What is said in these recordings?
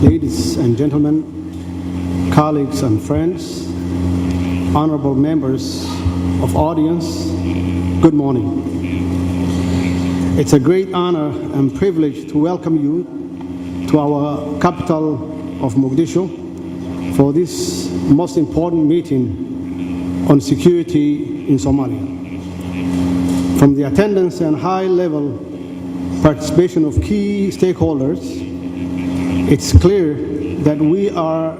Ladies and gentlemen, colleagues and friends, honorable members of audience, good morning. It's a great honor and privilege to welcome you to our capital of Muqdisho for this most important meeting on security in Somalia. From the attendance and high-level participation of key stakeholders, it's clear that we are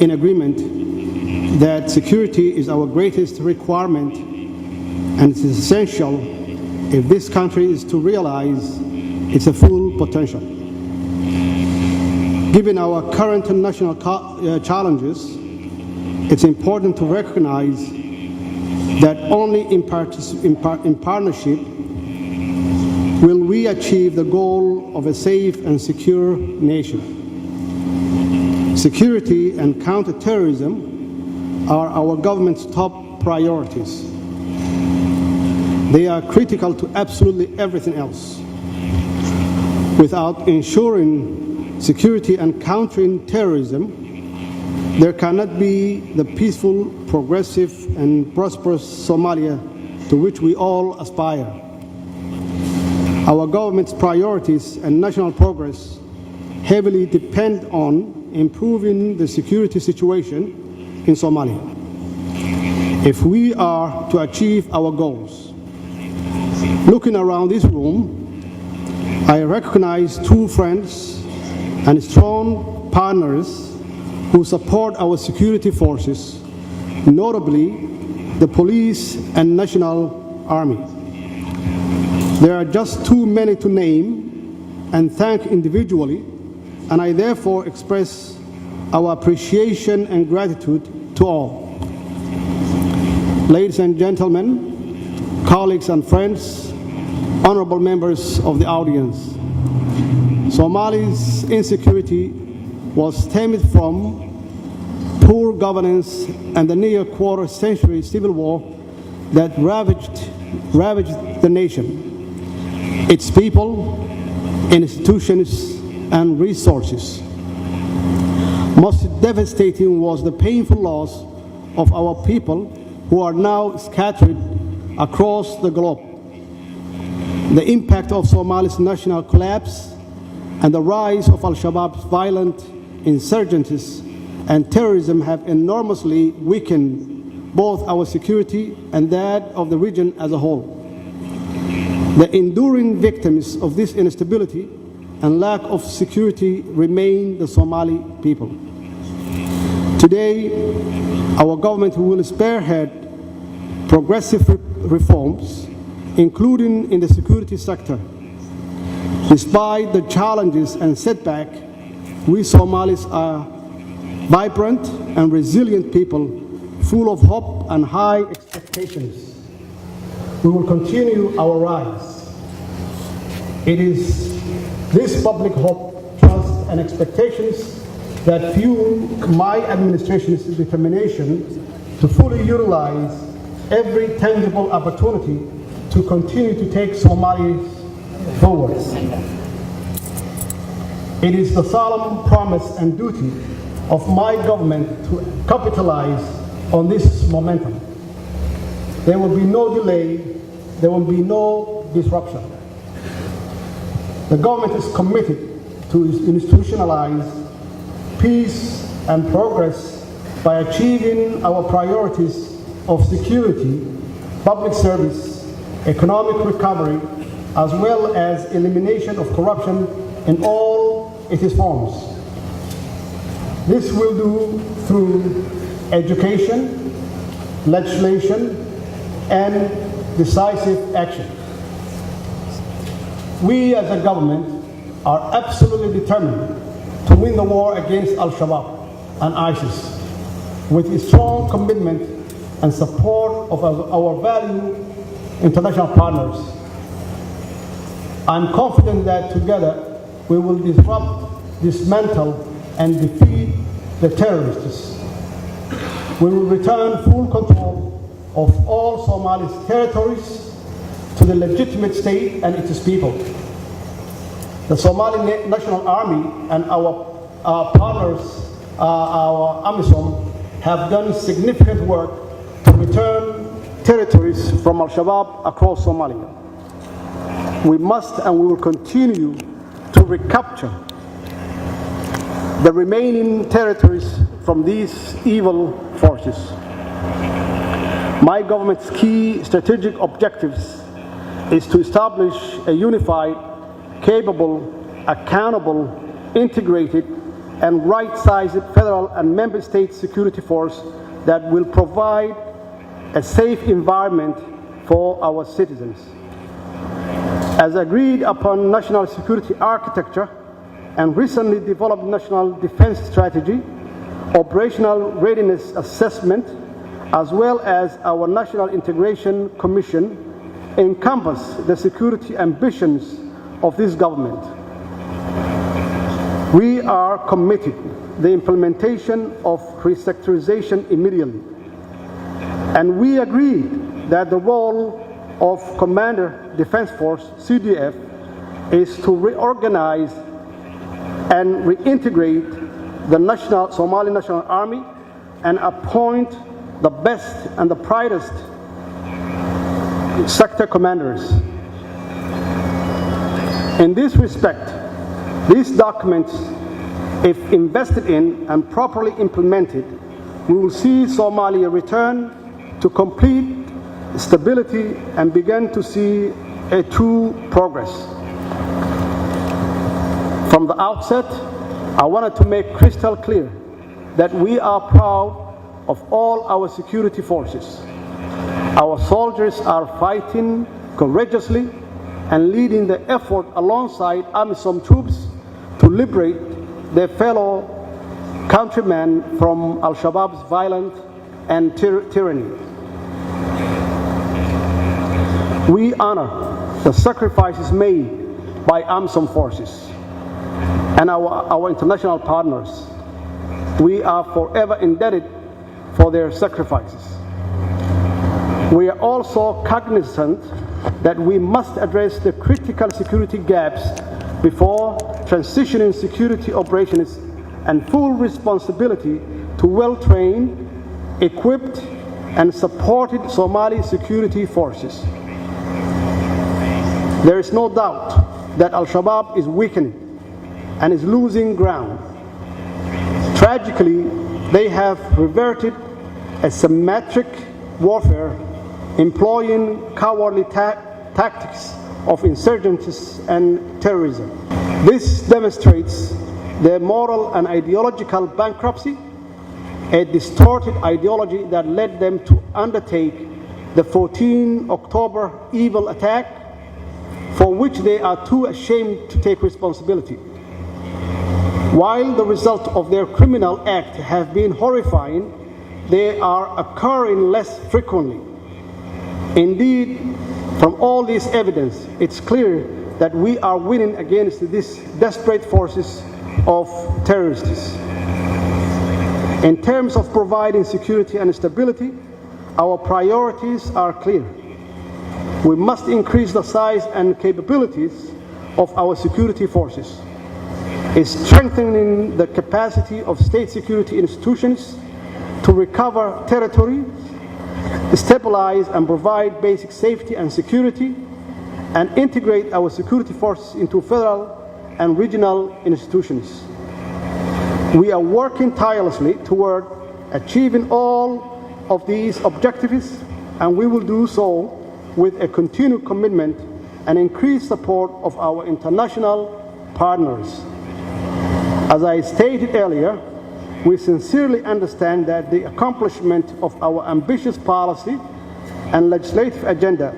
in agreement that security is our greatest requirement and it is essential if this country is to realize its full potential. Given our current national challenges, it's important to recognize that only in partnership will we achieve the goal of a safe and secure nation. Security and counterterrorism are our government's top priorities. They are critical to absolutely everything else. Without ensuring security and countering terrorism, there cannot be the peaceful, progressive, and prosperous Somalia to which we all aspire. Our government's priorities and national progress heavily depend on improving the security situation in Somalia. If we are to achieve our goals, looking around this room, I recognize two friends and strong partners who support our security forces, notably the police and National Army. There are just too many to name and thank individually, and I therefore express our appreciation and gratitude to all. Ladies and gentlemen, colleagues and friends, honorable members of the audience, Somalia's insecurity was stemmed from poor governance and the near quarter-century civil war that ravaged the nation, its people, institutions, and resources. Most devastating was the painful loss of our people who are now scattered across the globe. The impact of Somalia's national collapse and the rise of Al-Shabaab's violent insurgencies and terrorism have enormously weakened both our security and that of the region as a whole. The enduring victims of this instability and lack of security remain the Somali people. Today, our government will spearhead progressive reforms, including in the security sector. Despite the challenges and setbacks, we Somalis are vibrant and resilient people, full of hope and high expectations. We will continue our rise. It is this public hope, trust, and expectations that fuel my administration's determination to fully utilize every tangible opportunity to continue to take Somalia forward. It is the solemn promise and duty of my government to capitalize on this momentum. There will be no delay, there will be no disruption. The government is committed to institutionalize peace and progress by achieving our priorities of security, public service, economic recovery, as well as elimination of corruption in all its forms. This will do through education, legislation, and decisive action. We as a government are absolutely determined to win the war against Al-Shabaab and ISIS with a strong commitment and support of our valued international partners. I'm confident that together we will disrupt, dismantle, and defeat the terrorists. We will return full control of all Somali's territories to the legitimate state and its people. The Somali National Army and our partners, our AMISOM, have done significant work to return territories from Al-Shabaab across Somalia. We must and we will continue to recapture the remaining territories from these evil forces. My government's key strategic objectives is to establish a unified, capable, accountable, integrated, and right-sized federal and member state security force that will provide a safe environment for our citizens. As agreed upon national security architecture and recently developed national defense strategy, operational readiness assessment, as well as our National Integration Commission, encompass the security ambitions of this government. We are committed to the implementation of resectorization immediately, and we agreed that the role of Commander Defense Force, CDF, is to reorganize and reintegrate the Somali National Army and appoint the best and the brightest sector commanders. In this respect, these documents, if invested in and properly implemented, we will see Somalia return to complete stability and begin to see a true progress. From the outset, I wanted to make crystal clear that we are proud of all our security forces. Our soldiers are fighting courageously and leading the effort alongside AMISOM troops to liberate their fellow countrymen from Al-Shabaab's violence and tyranny. We honor the sacrifices made by AMISOM forces and our international partners. We are forever indebted for their sacrifices. We are also cognizant that we must address the critical security gaps before transitioning security operations and full responsibility to well-trained, equipped, and supported Somali security forces. There is no doubt that Al-Shabaab is weakening and is losing ground. Tragically, they have reverted a symmetric warfare employing cowardly tactics of insurgency and terrorism. This demonstrates their moral and ideological bankruptcy, a distorted ideology that led them to undertake the 14 October evil attack, for which they are too ashamed to take responsibility. While the results of their criminal act have been horrifying, they are occurring less frequently. Indeed, from all this evidence, it's clear that we are winning against these desperate forces of terrorists. In terms of providing security and stability, our priorities are clear. We must increase the size and capabilities of our security forces, strengthening the capacity of state security institutions to recover territory, stabilize and provide basic safety and security, and integrate our security forces into federal and regional institutions. We are working tirelessly toward achieving all of these objectives, and we will do so with a continued commitment and increased support of our international partners. As I stated earlier, we sincerely understand that the accomplishment of our ambitious policy and legislative agenda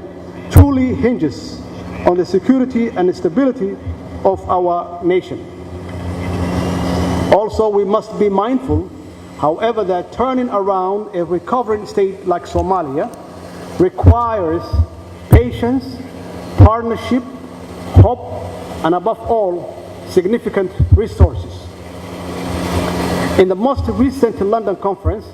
truly hinges on the security and stability of our nation. Also, we must be mindful, however, that turning around a recovering state like Somalia requires patience, partnership, hope, and above all, significant resources. In the most recent London conference,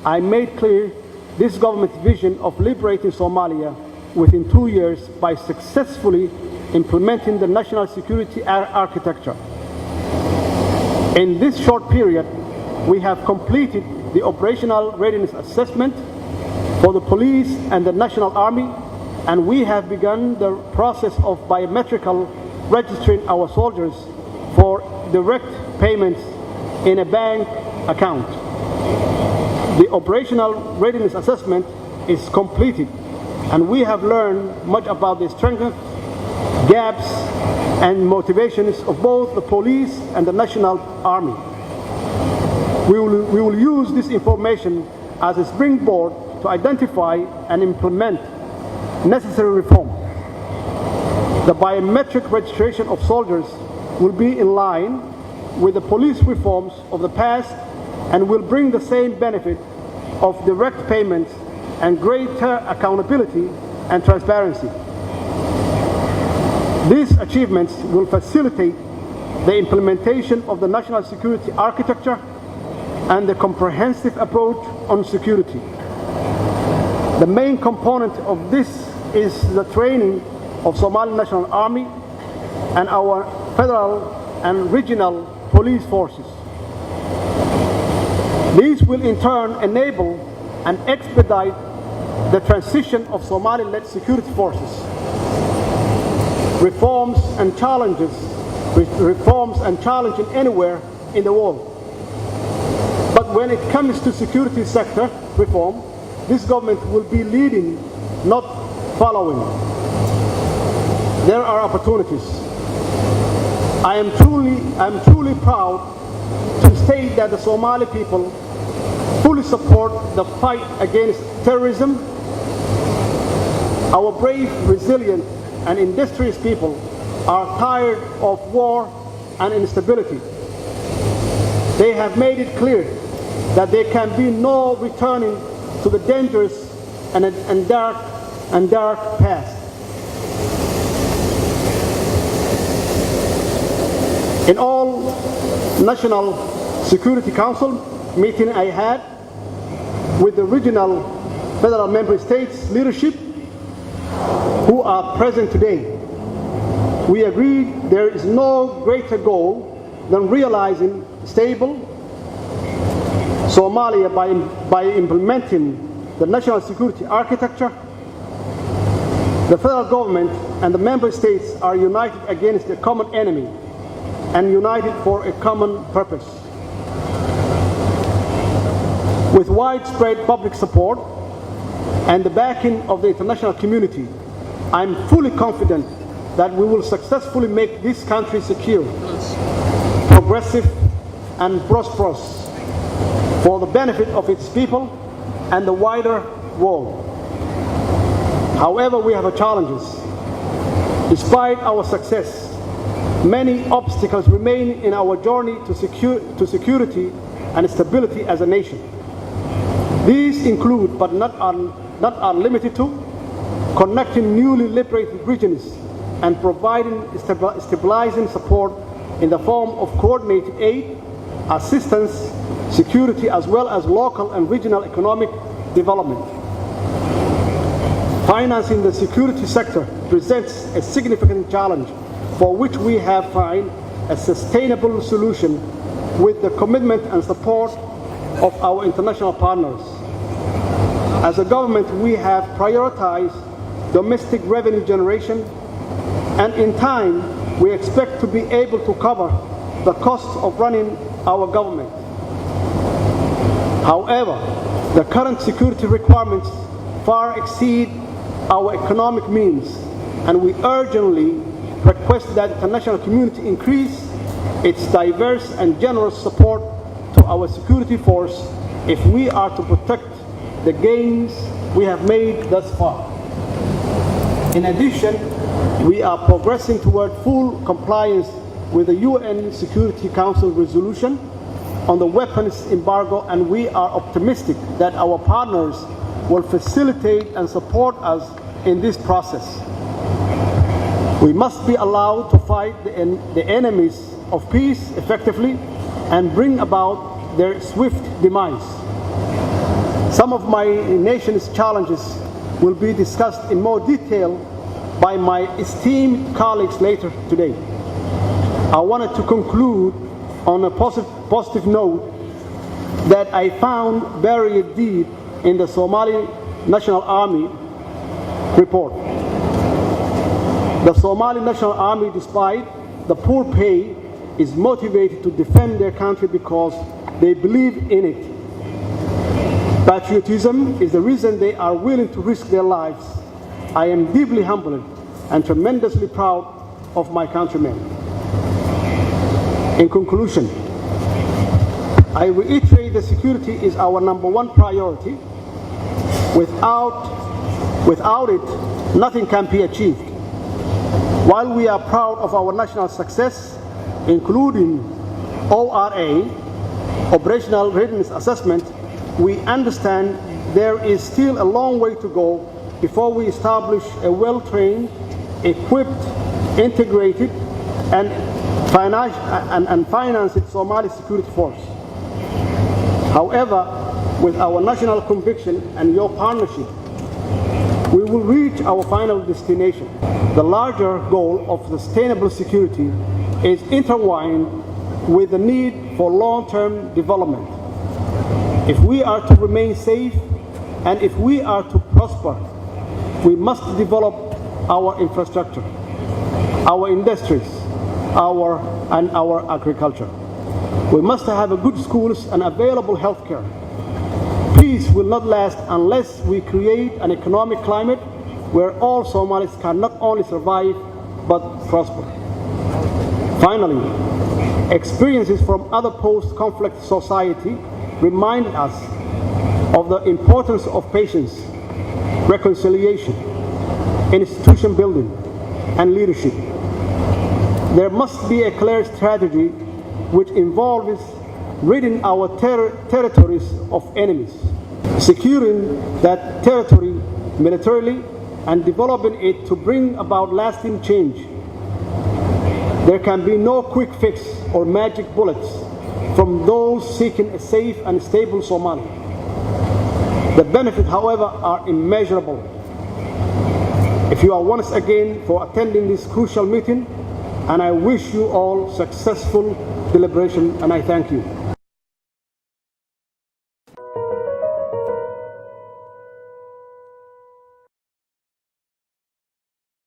I made clear this government's vision of liberating Somalia within 2 years by successfully implementing the national security architecture. In this short period, we have completed the operational readiness assessment for the police and the National Army, and we have begun the process of biometrical registering our soldiers for direct payments in a bank account. The operational readiness assessment is completed, and we have learned much about the strengths, gaps, and motivations of both the police and the National Army. We will use this information as a springboard to identify and implement necessary reform. The biometric registration of soldiers will be in line with the police reforms of the past and will bring the same benefit of direct payments and greater accountability and transparency. These achievements will facilitate the implementation of the national security architecture and the comprehensive approach on security. The main component of this is the training of Somali National Army and our federal and regional police forces. These will in turn enable and expedite the transition of Somali-led security forces. Reforms and challenges anywhere in the world. But when it comes to security sector reform, this government will be leading, not following. There are opportunities. I am truly proud to state that the Somali people fully support the fight against terrorism. Our brave, resilient, and industrious people are tired of war and instability. They have made it clear that there can be no returning to the dangerous and dark past. In all National Security Council meeting I had with the regional federal member states leadership who are present today, we agreed there is no greater goal than realizing stable Somalia by implementing the national security architecture. The federal government and the member states are united against a common enemy and united for a common purpose. With widespread public support and the backing of the international community, I am fully confident that we will successfully make this country secure, progressive, and prosperous for the benefit of its people and the wider world. However, we have challenges. Despite our success, many obstacles remain in our journey to security and stability as a nation. These include, but not are limited to, connecting newly liberated regions and providing stabilizing support in the form of coordinated aid, assistance, security, as well as local and regional economic development. Financing the security sector presents a significant challenge for which we have found a sustainable solution with the commitment and support of our international partners. As a government, we have prioritized domestic revenue generation, and in time, we expect to be able to cover the costs of running our government. However, the current security requirements far exceed our economic means, and we urgently request that the international community increase its diverse and generous support to our security force if we are to protect the gains we have made thus far. In addition, we are progressing toward full compliance with the UN Security Council resolution on the weapons embargo, and we are optimistic that our partners will facilitate and support us in this process. We must be allowed to fight the enemies of peace effectively and bring about their swift demise. Some of my nation's challenges will be discussed in more detail by my esteemed colleagues later today. I wanted to conclude on a positive note that I found buried deep in the Somali National Army report. The Somali National Army, despite the poor pay, is motivated to defend their country because they believe in it. Patriotism is the reason they are willing to risk their lives. I am deeply humbled and tremendously proud of my countrymen. In conclusion, I reiterate that security is our #1 priority. Without it, nothing can be achieved. While we are proud of our national success, including ORA, Operational Readiness Assessment, we understand there is still a long way to go before we establish a well-trained, equipped, integrated, and financed Somali security force. However, with our national conviction and your partnership, we will reach our final destination. The larger goal of sustainable security is intertwined with the need for long-term development. If we are to remain safe and if we are to prosper, we must develop our infrastructure, our industries, our agriculture. We must have good schools and available health care. Peace will not last unless we create an economic climate where all Somalis can not only survive but prosper. Finally, experiences from other post-conflict society remind us of the importance of patience, reconciliation, institution building, and leadership. There must be a clear strategy which involves ridding our territories of enemies, securing that territory militarily, and developing it to bring about lasting change. There can be no quick fix or magic bullets from those seeking a safe and stable Somalia. The benefits, however, are immeasurable. If you are once again for attending this crucial meeting, and I wish you all successful deliberation, and I thank you.